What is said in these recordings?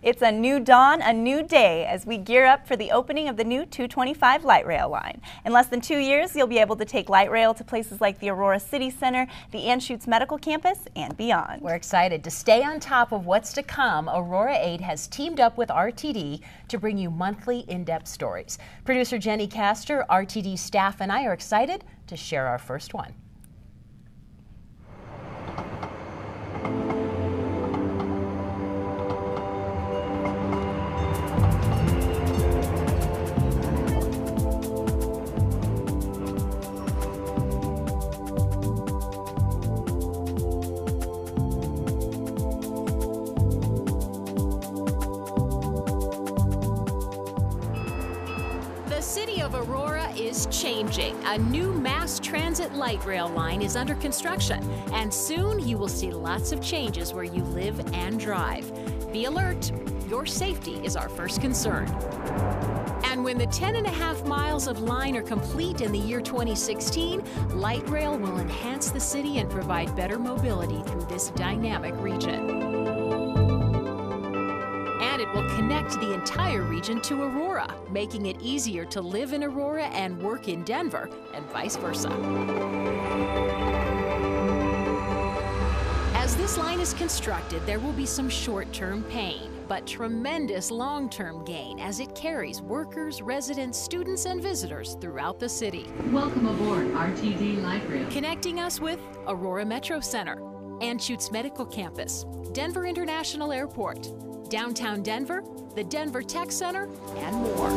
It's a new dawn, a new day as we gear up for the opening of the new 225 light rail line. In less than 2 years, you'll be able to take light rail to places like the Aurora City Center, the Anschutz Medical Campus, and beyond. We're excited to stay on top of what's to come. Aurora 8 has teamed up with RTD to bring you monthly in-depth stories. Producer Jenny Castor, RTD staff, and I are excited to share our first one. The city of Aurora is changing. A new mass transit light rail line is under construction, and soon you will see lots of changes where you live and drive. Be alert, your safety is our first concern. And when the 10.5 miles of line are complete in the year 2016, light rail will enhance the city and provide better mobility through this dynamic region. And it will connect the entire region to Aurora, making it easier to live in Aurora and work in Denver, and vice versa. As this line is constructed, there will be some short-term pain, but tremendous long-term gain as it carries workers, residents, students, and visitors throughout the city. Welcome aboard RTD Light Rail. Connecting us with Aurora Metro Center, Anschutz Medical Campus, Denver International Airport, downtown Denver, the Denver Tech Center, and more.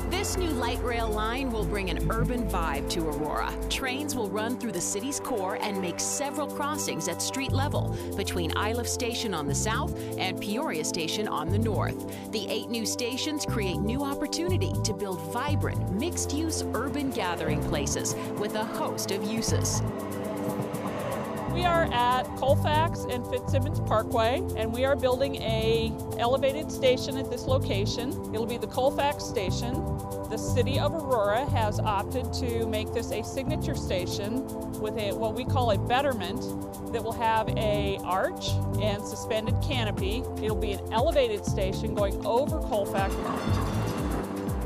This new light rail line will bring an urban vibe to Aurora. Trains will run through the city's core and make several crossings at street level between Iliff Station on the south and Peoria Station on the north. The 8 new stations create new opportunity to build vibrant, mixed-use urban gathering places with a host of uses. We are at Colfax and Fitzsimmons Parkway, and we are building a elevated station at this location. It'll be the Colfax station. The city of Aurora has opted to make this a signature station with what we call a betterment that will have a arch and suspended canopy. It'll be an elevated station going over Colfax.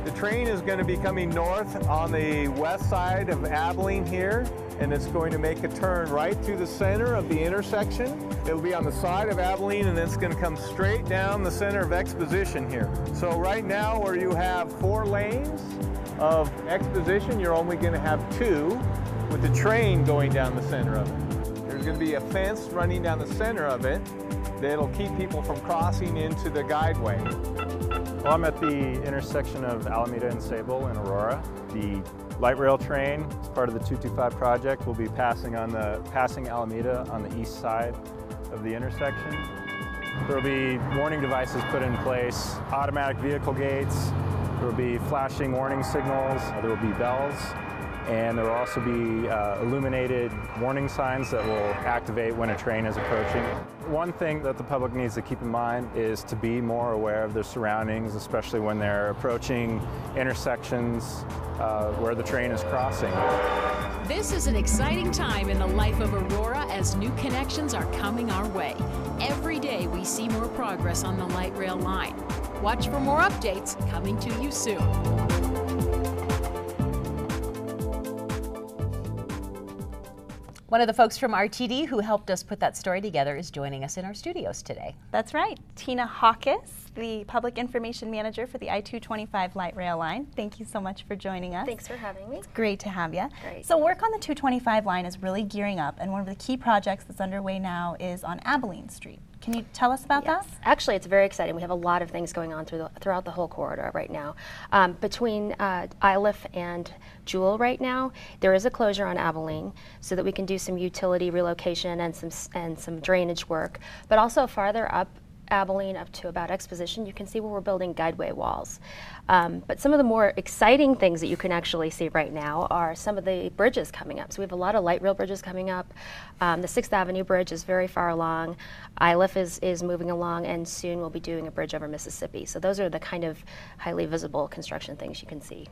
The train is going to be coming north on the west side of Abilene here, and it's going to make a turn right through the center of the intersection. It'll be on the side of Abilene, and then it's going to come straight down the center of Exposition here. So right now, where you have 4 lanes of Exposition, you're only going to have 2 with the train going down the center of it. There's going to be a fence running down the center of it that'll keep people from crossing into the guideway. Well, I'm at the intersection of Alameda and Sable in Aurora. The light rail train, as part of the 225 project, will be passing Alameda on the east side of the intersection. There will be warning devices put in place, automatic vehicle gates, there will be flashing warning signals, there will be bells, and there will also be illuminated warning signs that will activate when a train is approaching. One thing that the public needs to keep in mind is to be more aware of their surroundings, especially when they're approaching intersections where the train is crossing. This is an exciting time in the life of Aurora as new connections are coming our way. Every day we see more progress on the light rail line. Watch for more updates coming to you soon. One of the folks from RTD who helped us put that story together is joining us in our studios today. That's right. Tina Hawkes, the Public Information Manager for the I-225 light rail line. Thank you so much for joining us. Thanks for having me. It's great to have you. Great. So work on the 225 line is really gearing up, and one of the key projects that's underway now is on Abilene Street. Can you tell us about that? Actually, it's very exciting. We have a lot of things going on throughout the whole corridor right now. Between Iliff and Jewel right now, there is a closure on Abilene so that we can do some utility relocation and some drainage work. But also farther up Abilene up to about Exposition, you can see where we're building guideway walls. But some of the more exciting things that you can actually see right now are some of the bridges coming up. So we have a lot of light rail bridges coming up. The 6th Avenue Bridge is very far along. Iliff is moving along, and soon we'll be doing a bridge over Mississippi. So those are the kind of highly visible construction things you can see.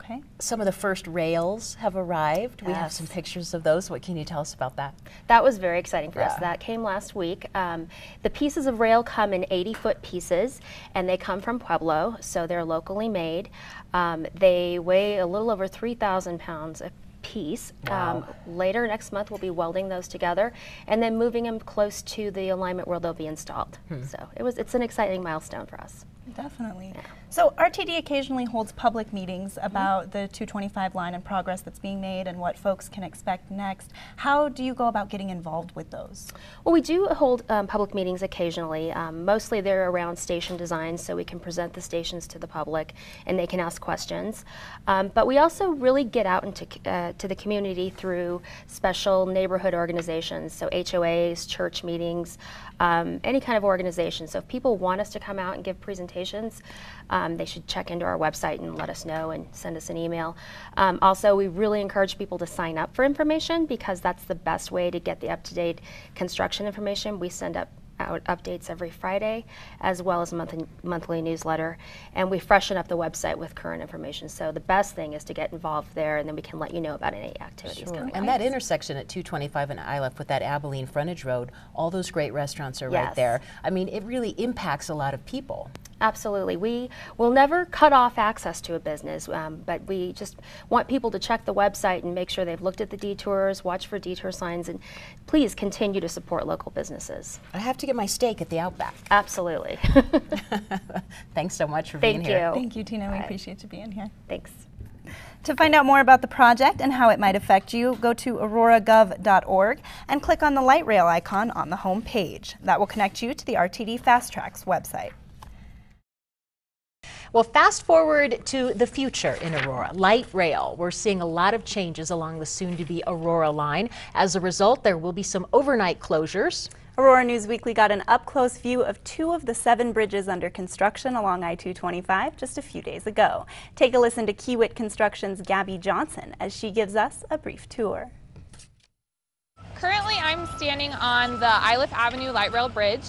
Okay. Some of the first rails have arrived. We have Yes. some pictures of those. What can you tell us about that? That was very exciting for us. Yeah. That came last week. The pieces of rail come in 80-foot pieces, and they come from Pueblo, so they're locally made. They weigh a little over 3,000 pounds a piece. Wow. Later next month, we'll be welding those together and then moving them close to the alignment where they'll be installed. So it's an exciting milestone for us. Definitely. So RTD occasionally holds public meetings about the 225 line and progress that's being made and what folks can expect next. How do you go about getting involved with those? Well, we do hold public meetings occasionally. Mostly they're around station design, so we can present the stations to the public and they can ask questions. But we also really get out into to the community through special neighborhood organizations, so HOAs, church meetings, any kind of organization. So if people want us to come out and give presentations, they should check into our website and let us know and send us an email. Also, we really encourage people to sign up for information because that's the best way to get the up-to-date construction information. We send out updates every Friday, as well as a monthly newsletter, and we freshen up the website with current information. So the best thing is to get involved there, and then we can let you know about any activities coming up. And that intersection at 225 and Iliff with that Abilene frontage road, all those great restaurants are right Yes. there. I mean, it really impacts a lot of people. Absolutely. We will never cut off access to a business, but we just want people to check the website and make sure they've looked at the detours, watch for detour signs, and please continue to support local businesses. I have to get my steak at the Outback. Absolutely. Thanks so much for being here. Thank you, Tina. We appreciate you being here. Thanks. To find out more about the project and how it might affect you, go to auroragov.org and click on the light rail icon on the home page. That will connect you to the RTD Fast Tracks website. Well, fast forward to the future in Aurora, light rail. We're seeing a lot of changes along the soon-to-be Aurora line. As a result, there will be some overnight closures. Aurora News Weekly got an up-close view of 2 of the 7 bridges under construction along I-225 just a few days ago. Take a listen to Kiewit Construction's Gabby Johnson as she gives us a brief tour. Currently, I'm standing on the Iliff Avenue Light Rail Bridge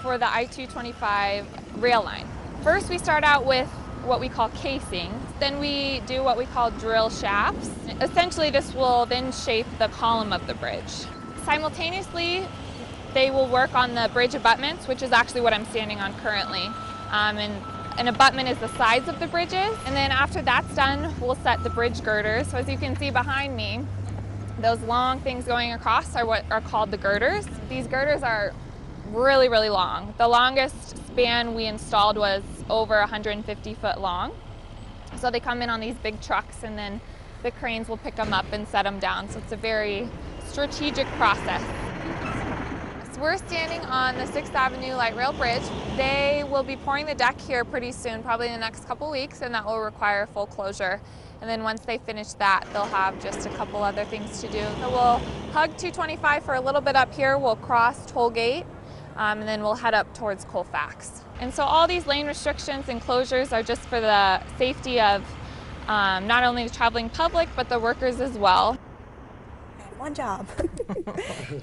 for the I-225 rail line. First, we start out with what we call casing. Then we do what we call drill shafts. Essentially, this will then shape the column of the bridge. Simultaneously, they will work on the bridge abutments, which is actually what I'm standing on currently. And an abutment is the sides of the bridges. And then after that's done, we'll set the bridge girders. So as you can see behind me, those long things going across are what are called the girders. These girders are really, really long. The longest span we installed was over 150 foot long. So they come in on these big trucks and then the cranes will pick them up and set them down. So it's a very strategic process. So we're standing on the 6th Avenue Light Rail Bridge. They will be pouring the deck here pretty soon, probably in the next couple weeks, and that will require full closure. And then once they finish that, they'll have just a couple other things to do. So we'll hug 225 for a little bit up here. We'll cross Toll Gate. And then we'll head up towards Colfax. And so all these lane restrictions and closures are just for the safety of not only the traveling public, but the workers as well. One job.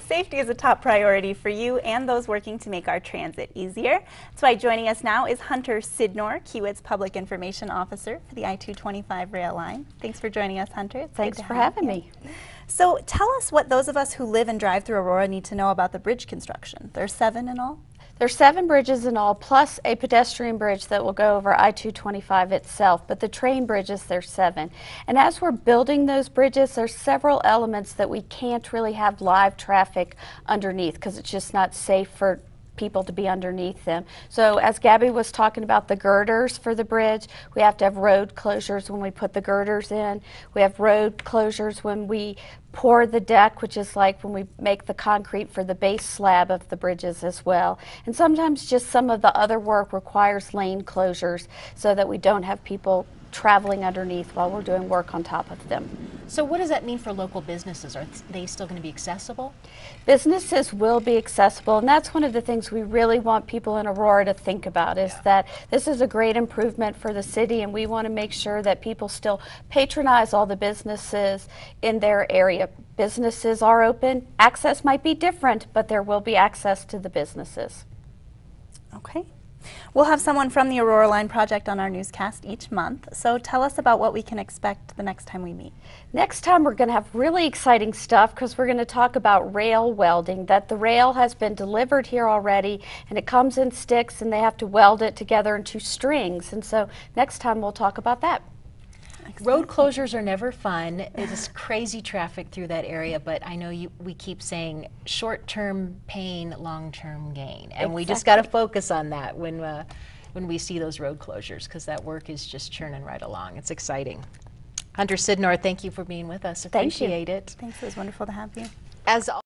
Safety is a top priority for you and those working to make our transit easier. That's why joining us now is Hunter Sidnor, Kiewit's Public Information Officer for the I-225 rail line. Thanks for joining us, Hunter. It's Thanks good to for have having you. me. So tell us what those of us who live and drive through Aurora need to know about the bridge construction. There's 7 in all? There's 7 bridges in all, plus a pedestrian bridge that will go over I-225 itself, but the train bridges, there's 7. And as we're building those bridges, there's several elements that we can't really have live traffic underneath because it's just not safe for people to be underneath them. So as Gabby was talking about the girders for the bridge, we have to have road closures when we put the girders in. We have road closures when we pour the deck, which is like when we make the concrete for the base slab of the bridges as well. And sometimes just some of the other work requires lane closures so that we don't have people traveling underneath while we're doing work on top of them. So what does that mean for local businesses? Are they still going to be accessible? Businesses will be accessible, and that's one of the things we really want people in Aurora to think about, is that this is a great improvement for the city, and we want to make sure that people still patronize all the businesses in their area. Businesses are open. Access might be different, but there will be access to the businesses. Okay. We'll have someone from the Aurora Line project on our newscast each month, so tell us about what we can expect the next time we meet. Next time we're going to have really exciting stuff because we're going to talk about rail welding, that the rail has been delivered here already and it comes in sticks and they have to weld it together into strings, and so next time we'll talk about that. Road closures are never fun. It is crazy traffic through that area, but I know we keep saying short-term pain, long-term gain. And we just got to focus on that when we see those road closures, because that work is just churning right along. It's exciting. Hunter Sidnor, thank you for being with us. Appreciate it. Thanks, it was wonderful to have you. As